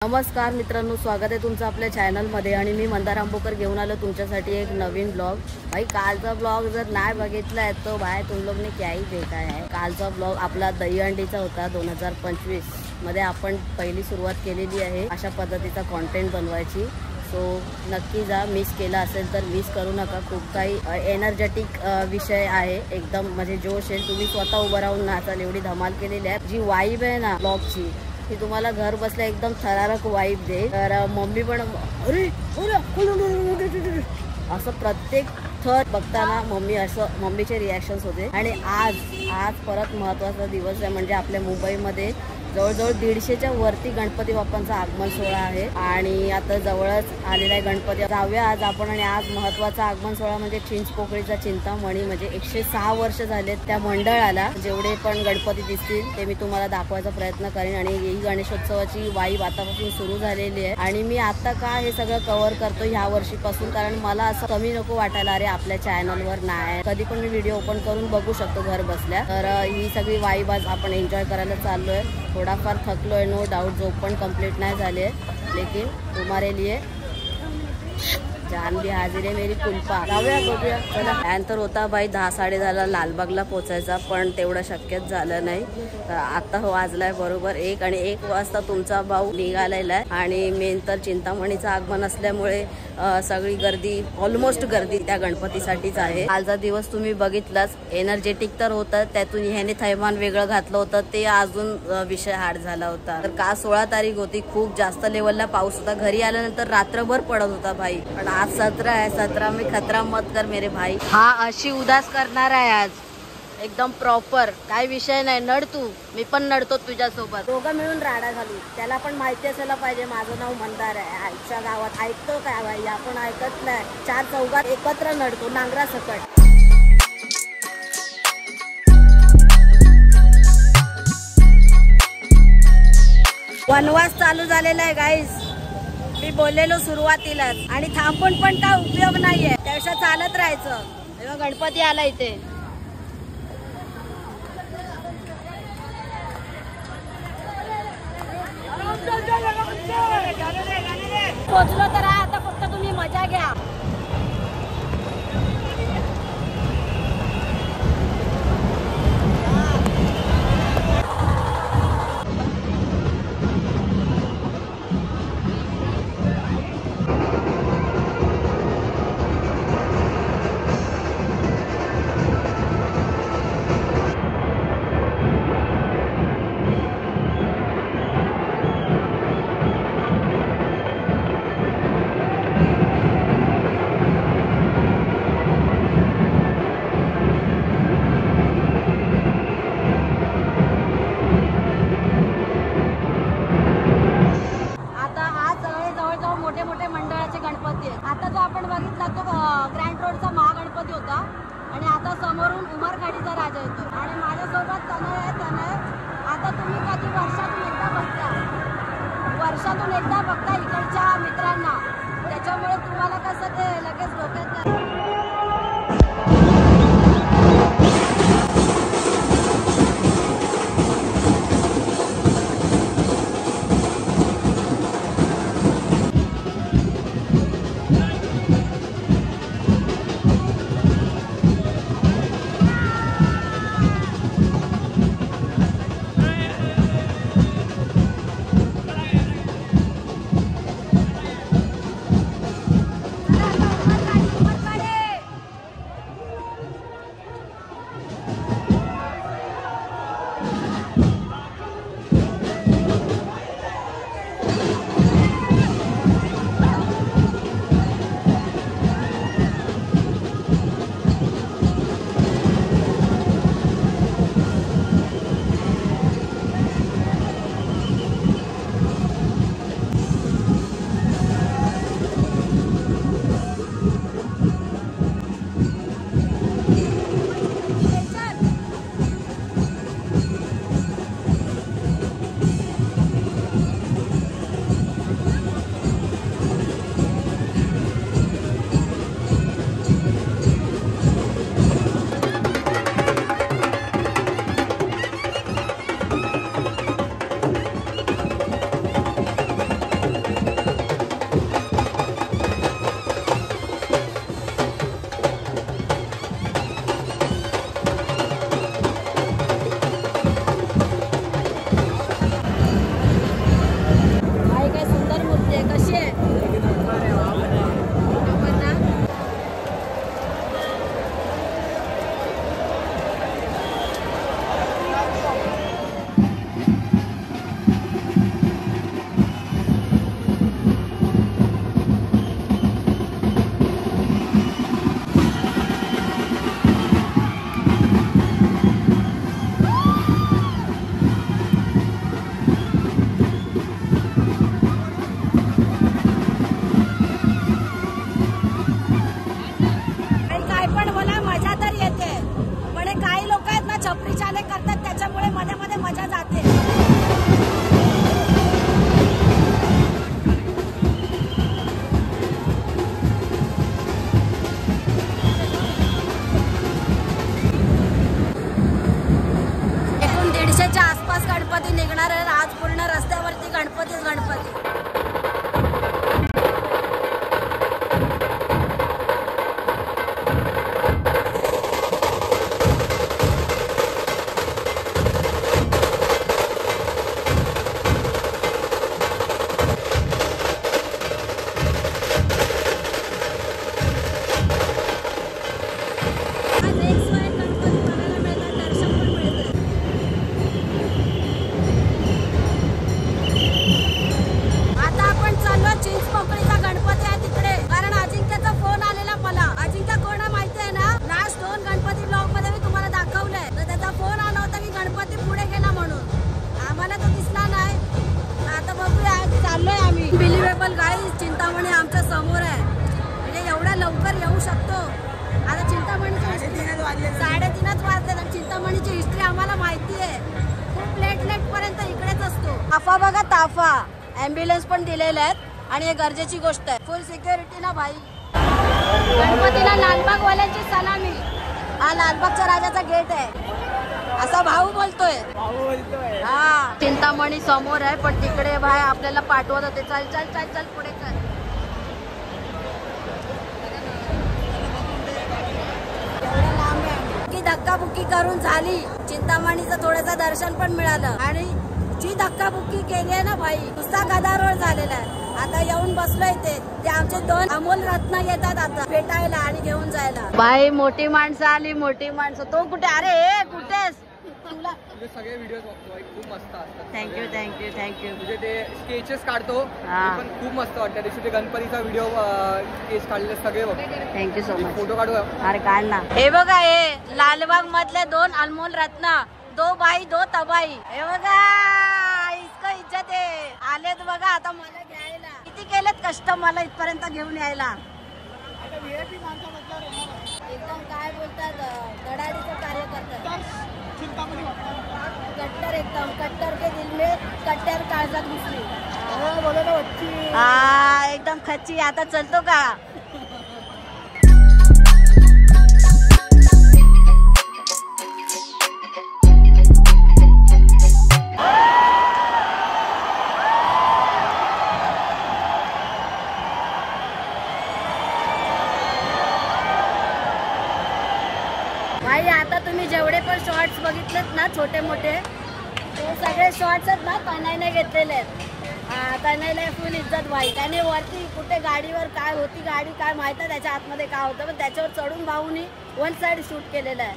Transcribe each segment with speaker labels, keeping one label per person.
Speaker 1: नमस्कार मित्रांनो, स्वागत आहे तुमचं आपल्या चॅनलमध्ये आणि मी मंदार आंबोकर घेऊन आलो तुमच्यासाठी एक नवीन ब्लॉग। भाई कालचा ब्लॉग जर नाही बघितलाय तो भाई तुम लोग ने क्या ही देखा है। कालचा ब्लॉग आपला दहीहंडीचा होता। 2025 मध्ये आपण पहिली सुरुवात केलेली आहे अशा पद्धतीचा कंटेंट बनवायची। सो नक्की जा, मिस केला असेल तर मिस करू नका। खूप काही एनर्जेटिक विषय आहे, एकदम म्हणजे जोश आहे। तुम्ही स्वतः उभं राहून नाचाल एवढी धमाल केलेली आहे। जी वाइब आहे ना ब्लॉगची ती तुम्हाला घर बसल्या एकदम थरारक वाइब दे। तर मम्मी पण अरे असं प्रत्येक थर बघताना मम्मीचे रिॲक्शन्स होते। आणि आज परत महत्त्वाचा दिवस आहे, म्हणजे आपल्या मुंबईमध्ये जवळजवळ 150च्या वरती गणपती बाप्पांचा आगमन सोहळा आहे आणि आता जवळच आलेला आहे गणपती। जाऊया आज आपण। आणि आज महत्त्वाचा आगमन सोहळा म्हणजे चिंचपोकळीचा चिंतामणी, म्हणजे 106 वर्ष झालेत त्या मंडळाला। जेवढे पण गणपती दिसतील ते मी तुम्हाला दाखवायचा प्रयत्न करेन। आणि ही गणेशोत्सवाची वाईब आतापासून सुरू झालेली आहे। आणि मी आता का हे सगळं कव्हर करतो ह्या वर्षीपासून, कारण मला असं कमी नको वाटायला अरे आपल्या चॅनलवर नाही, कधी पण मी व्हिडिओ ओपन करून बघू शकतो घर बसल्या। तर ही सगळी वाईब आज आपण एन्जॉय करायला चाललोय। थोडाफार थकलोय नो डाउट, जो पण कंप्लीट नाही झाले, लेकिन तुम्हारे लिए जान भी हाजिर है मेरी कुल्फा। जाऊया बघूया चला। प्लॅन तर होता भाई 10-10:30 लालबागला पोचायचा, पण तेवढं शक्यच झालं नाही। आता वाजलाय बरोबर 1 आणि 1 वाजता तुमचा भाऊ निघालेला आहे। आणि मेन तर चिंतामणीचं आगमन असल्यामुळे सगळी गर्दी, ऑलमोस्ट गर्दी त्या गणपतीसाठीच आहे। कालचा दिवस तुम्ही बघितलाच, एनर्जेटिक तर होतं, त्यातून ह्याने थैमान वेगळं घातलं होतं, ते अजून विषय हार्ड झाला होता। तर का 16 तारीख होती, खूप जास्त लेवलला पाऊस होता। घरी आल्यानंतर रात्रभर पडत होता भाई, पण आज 17 आहे। 17 में खतरा मत कर मेरे भाई। हा अशी उदास करणार आहे आज एकदम प्रॉपर, काय विषय नाही। नड तू, मी पण नडतो तुझ्यासोबत, दोघं मिळून राडा घालू। त्याला पण माहिती असायला पाहिजे माझं नाव मंदार आहे। आईच्या गावात ऐकतो काय भाई, आपण ऐकत नाही। 4 चौघात एकत्र नडतो नांगरा सकट। वनवास चालू झालेला आहे गाईस, मी बोललेलो सुरुवातीलाच। आणि थांबून पण काय उपयोग नाहीये, त्यापेक्षा चालत राहायचं। तेव्हा गणपती आला इथे। पोचलो तर आता फक्त तुम्ही मजा घ्या। मोठे मंडळाचे गणपती आहेत। आता जो आपण बघितला तो ग्रँड रोडचा महागणपती होता, आणि आता समोरून उमरखाडीचा राजा येतो। आणि माझ्यासोबत तनय आहे। आता तुम्ही कधी वर्षातून एकदा बघता इकडच्या मित्रांना, त्याच्यामुळे तुम्हाला कसं ते लगेच डोक्यात टेम्पल गाईस चिंतामणी आमच्या समोर आहे, म्हणजे एवढ्या लवकर येऊ शकतो. आता चिंतामणीची 3:30 वाजले. चिंतामणीची हिस्ट्री आम्हाला माहिती आहे. खूप लेट पर्यंत इकडेच असतो. ताफा बघा, ताफा ॲम्ब्युलन्स पण दिलेले आहेत आणि हे गरजेची गोष्ट आहे. फुल सिक्युरिटी ना भाई. गणपतीला लालबाग वाल्यांची सलामी. हा लालबागच्या राजाचा गेट आहे असा भाऊ बोलतोय. हा चिंतामणी समोर आहे, पण तिकडे भाई आपल्याला पाठवत होते. चल चल चल चल पुढे चल. की धक्काबुक्की करून झाली. चिंतामणीचं थोडंसं दर्शन पण मिळालं आणि जी धक्काबुक्की केली आहे ना भाई, नुसता गदारोळ झालेला आहे. आता येऊन बसलोय ते आमचे 2 अमोल रत्न येतात आता भेटायला आणि घेऊन जायला. बाई मोठी माणसं आली, मोठी माणसं. तो कुठे? अरे कुठेस? तुला
Speaker 2: सगळे व्हिडिओ बघतो, खूप मस्त असतात.
Speaker 1: Thank you thank you thank you.
Speaker 2: म्हणजे ते स्केचेस काढतो पण खूप मस्त वाटतं. दिवशी ते गणपतीचा व्हिडिओ स्केच काढले सगळे बघतो.
Speaker 1: Thank you so much.
Speaker 2: फोटो काढू.
Speaker 1: अरे काढ ना. हे बघा, हे लालबाग मधले 2 अनमोल रत्न, 2 बाई 2 तबाई. हे बघा, इसका इज्जत आहे. आलेत बघा आता मला घ्यायला. किती केलेत कष्ट मला इथपर्यंत घेऊन यायला. एकदम काय बोलतात, गडाडीचं कार्य करतात. कट्टर, एकदम कट्टर के दिल में कट्टर काळजात घुसली. हा एकदम खच्ची. आता चलतो का? भाई आता तुम्ही जेवढे पण शॉर्ट्स बघितलेत ना छोटे मोठे, ते सगळे शॉर्ट्स आहेत ना तनयने घेतलेले आहेत. तनयला फुल इज्जत भाई. त्याने वरती कुठे गाडीवर काय होती गाडी काय माहिती आहे त्याच्या आतमध्ये काय होतं, पण त्याच्यावर चढून भाऊनी 1 साइड शूट केलेलं आहे.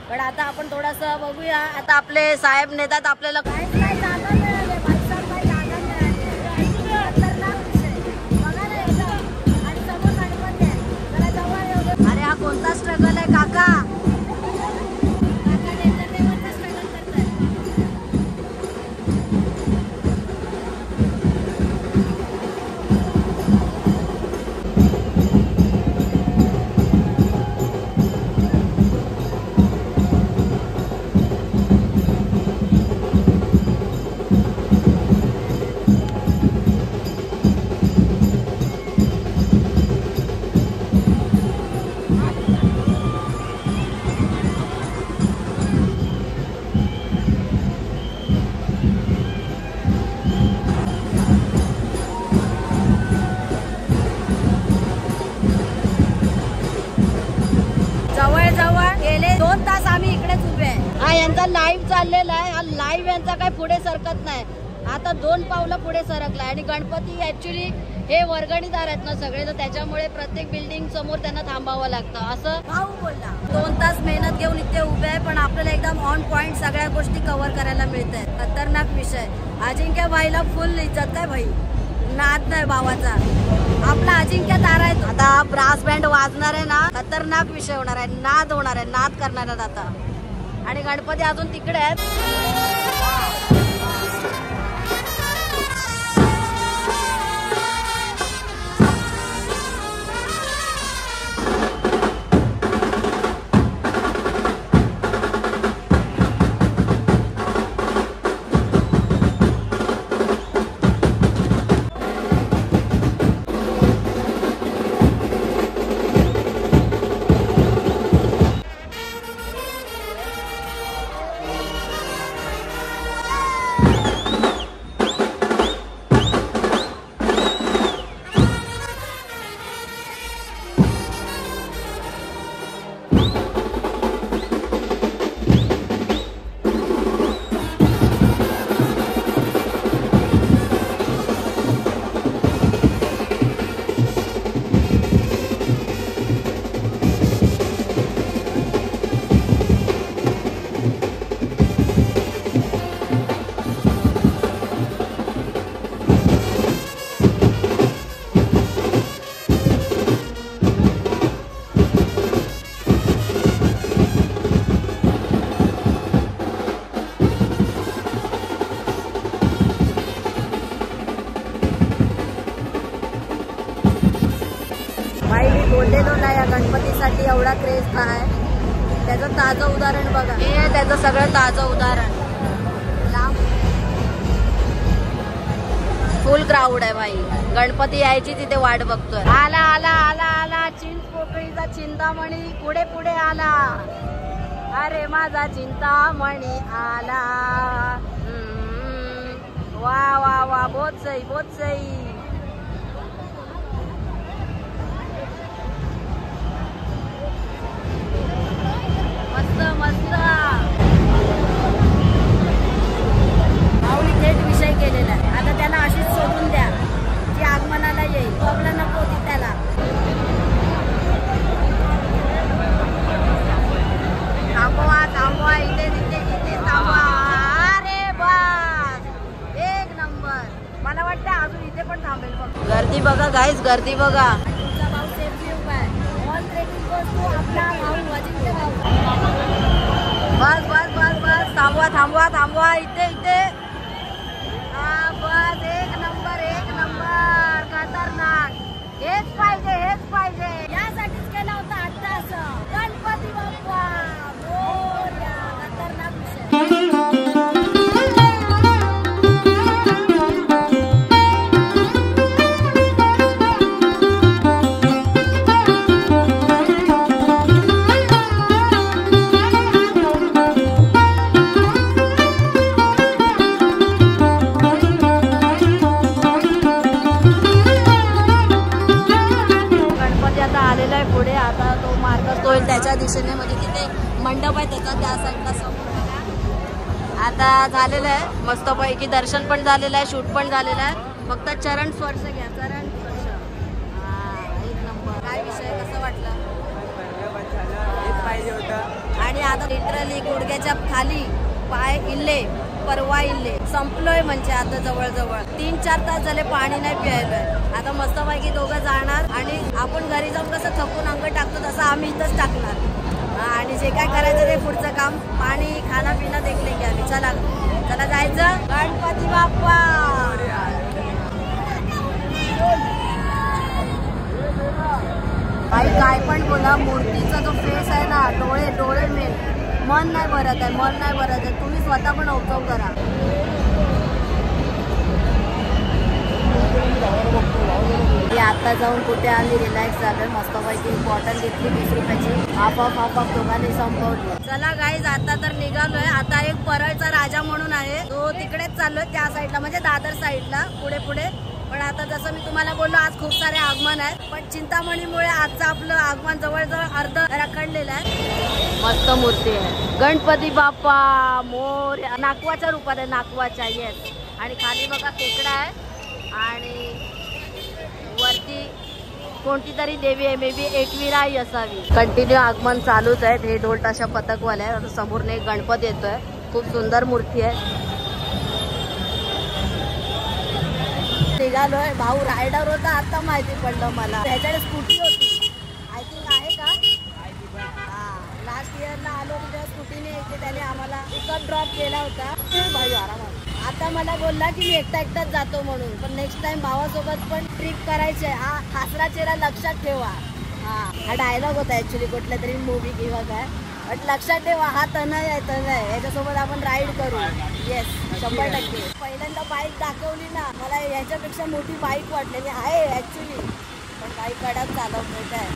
Speaker 1: पण आता आपण थोडंसं बघूया. आता आपले साहेब नेतात आपल्याला. काहीच नाही जागा मिळाले भाई, सर काही जागा मिळाली. खतरनाक विषय बघा ना एकदम. आणि समोर गणपती आहे, जरा जवळ येऊ. अरे हा कोणता स्ट्रगल आहे काका? हा यांचा लाईव्ह चाललेला आहे. हा लाईव्ह यांचा काय पुढे सरकत नाही. आता 2 पावलं पुढे सरकलाय. आणि गणपती ऍक्च्युली हे वर्गणीदार आहेत ना सगळे, तर त्याच्यामुळे प्रत्येक बिल्डिंग समोर त्यांना थांबावं लागतं असं भाऊ बोलला. 2 तास मेहनत घेऊन इथे उभे आहे, पण आपल्याला एकदम ऑन पॉइंट सगळ्या गोष्टी कव्हर करायला मिळत आहेत. खतरनाक विषय. अजिंक्य भाईला फुल इज्जत काय भाई, नाद नाही भावाचा. आपला अजिंक्य तारा आहे. आता ब्रास बँड वाजणार आहे ना, खतरनाक विषय होणार आहे. नाद होणार आहे, नाद करणार आहेत आता. आणि गणपती अजून तिकडे आहेत. भाई मी बोललेलो ना या गणपतीसाठी एवढा क्रेज आहे. त्याचं ताजं उदाहरण बघा. हे आहे त्याचं सगळं ताजं उदाहरण. फुल क्राऊड आहे भाई. गणपती यायची तिथे वाट बघतोय. आला आला आला आला चिंचपोकळीचा चिंतामणी पुढे पुढे आला. अरे माझा चिंतामणी आला. वा वा वा बहुत सही बहुत सही. मस्त मस्त. माऊली थेट विषय केलेला आहे. आता त्याला अशीच सोडून द्या जी आगमनाला येईल. प्रॉब्लेम नको होती त्याला. थांबवा थांबवा इथे तिथे इथे थांबवा. अरे बस एक नंबर. मला वाटतं अजून इथे पण थांबेल. बघ गर्दी बघा गाईज गर्दी बघा. तुमचा भाऊ सेफली उभा आहे. ऑलरेडी तो आपला भाऊ अजिंक्य भाऊ. बस बस बस बस थांबवा थांबवा थांबवा इथे इथे. बस एक नंबर खतरनाक. हेच पाहिजे यासाठीच केला होता आता असं. गणपती बाप्पा मोरया. खतरनाक विषय. पुढे आता तो मार्ग होईल त्याच्या दिशेने. म्हणजे तिथे मंडप आहे त्याचा त्या साईडला समोर. आता झालेलं आहे मस्तपैकी. दर्शन पण झालेलं आहे शूट पण झालेलं आहे. फक्त चरण स्पर्श घ्या. चरण स्पर्श. एक नंबर. काय विषय कसं वाटलं?
Speaker 2: पाहिजे होतं.
Speaker 1: आणि आता लिटरली गुडघ्याच्या खाली पाय इल्ले परवा इल्ले संपलोय. म्हणजे आता जवळजवळ 3-4 तास झाले पाणी नाही प्यायलोय. आता मस्तपैकी दोघं जाणार आणि आपण घरी जाऊन कसं थकून अंग टाकतो तसं आम्ही इथंच टाकणार. आणि जे काय करायचं ते पुढचं काम पाणी खाना पिना देखले की आम्ही. चला चला जायचं. गणपती बाप्पा. आई काय पण बोला मूर्तीचा जो फेस आहे ना डोळे डोळे मेन. मन नाही भरत आहे. तुम्ही स्वतः पण ऑब्झर्व करा. आता जाऊन कुठे आम्ही रिलॅक्स झालोय. मस्तपैकी बॉटल घेतली 20 रुपयाची. हाफ दोघांनी संपवली. चला गाईज आता तर निघालोय. आता एक परळचा राजा म्हणून आहे तो तिकडेच चाललोय त्या साईडला म्हणजे दादर साईडला पुढे. पण आता जसं मी तुम्हाला बोललो आज खूप सारे आगमन आहेत. पण चिंतामणीमुळे आजचं आपलं आगमन जवळजवळ अर्ध रखडलेलं आहे. मस्त मूर्ती आहे. गणपती बाप्पा मोर. नाकवाच्या रूपात आहे. नाकवाच्या येस. आणि खाली बघा खेकडा आहे. आणि वरती कोणती तरी देवी आहे. मे बी एकविराई असावी. कंटिन्यू आगमन चालूच आहेत. हे ढोल ताशा पथकवाले आहेत. आता समोरने एक गणपती येतोय. खूप सुंदर मूर्ती आहे. निघालोय. भाऊ रायडर होता आता माहिती पडलं मला. त्याच्याकडे स्कूटी होती आय थिंक आहे का. लास्ट इयरला आलो तेव्हा स्कूटीने येते त्याने आम्हाला पिकअप ड्रॉप केला होता. भाई आरामात. आता मला बोलला की मी एकटाच जातो म्हणून. पण नेक्स्ट टाइम भावासोबत पण ट्रिप करायची आहे. हा हसरा चेहरा लक्षात ठेवा. हा डायलॉग होता ऍक्च्युली कुठल्या तरी मूवी किंवा काय. बट लक्षात ठेवा हा तनय आहे. याच्यासोबत आपण राईड करू. येस 100%. पहिल्यांदा बाईक दाखवली ना मला याच्यापेक्षा मोठी बाईक वाटलेली आहे ऍक्च्युली. पण बाईक कडक चालवतोय काय.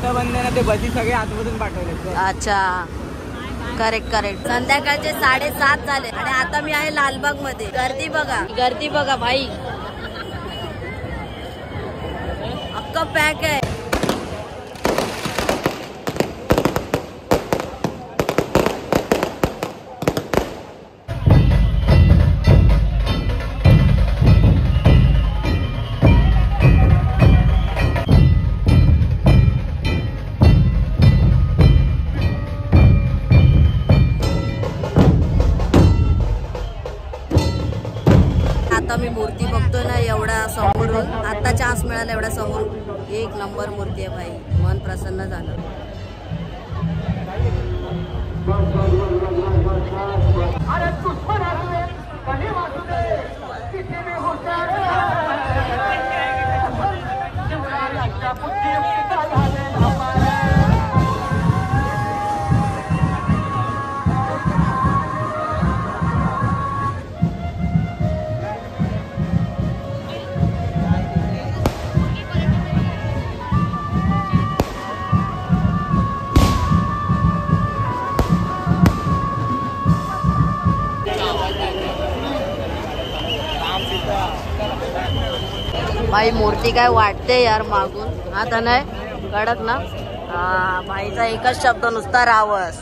Speaker 2: बंद आहे ना ते बसी सगळे आतमधून पाठवले.
Speaker 1: अच्छा करेक्ट. संध्याकाळचे 7:30 झाले आणि आता मी आहे लालबाग मध्ये. गर्दी बघा भाई. अख्खा पॅक आहे. आता मी मूर्ती बघतोय ना एवढा समोरून. आत्ताच्या मिळालं एवढ्या समोर. एक नंबर मूर्ती आहे भाई, मन प्रसन्न झालं. भाई मूर्ती काय वाटते यार मागून. आता नाही कडक ना. हा भाईचा एकच शब्द नुसता रावस.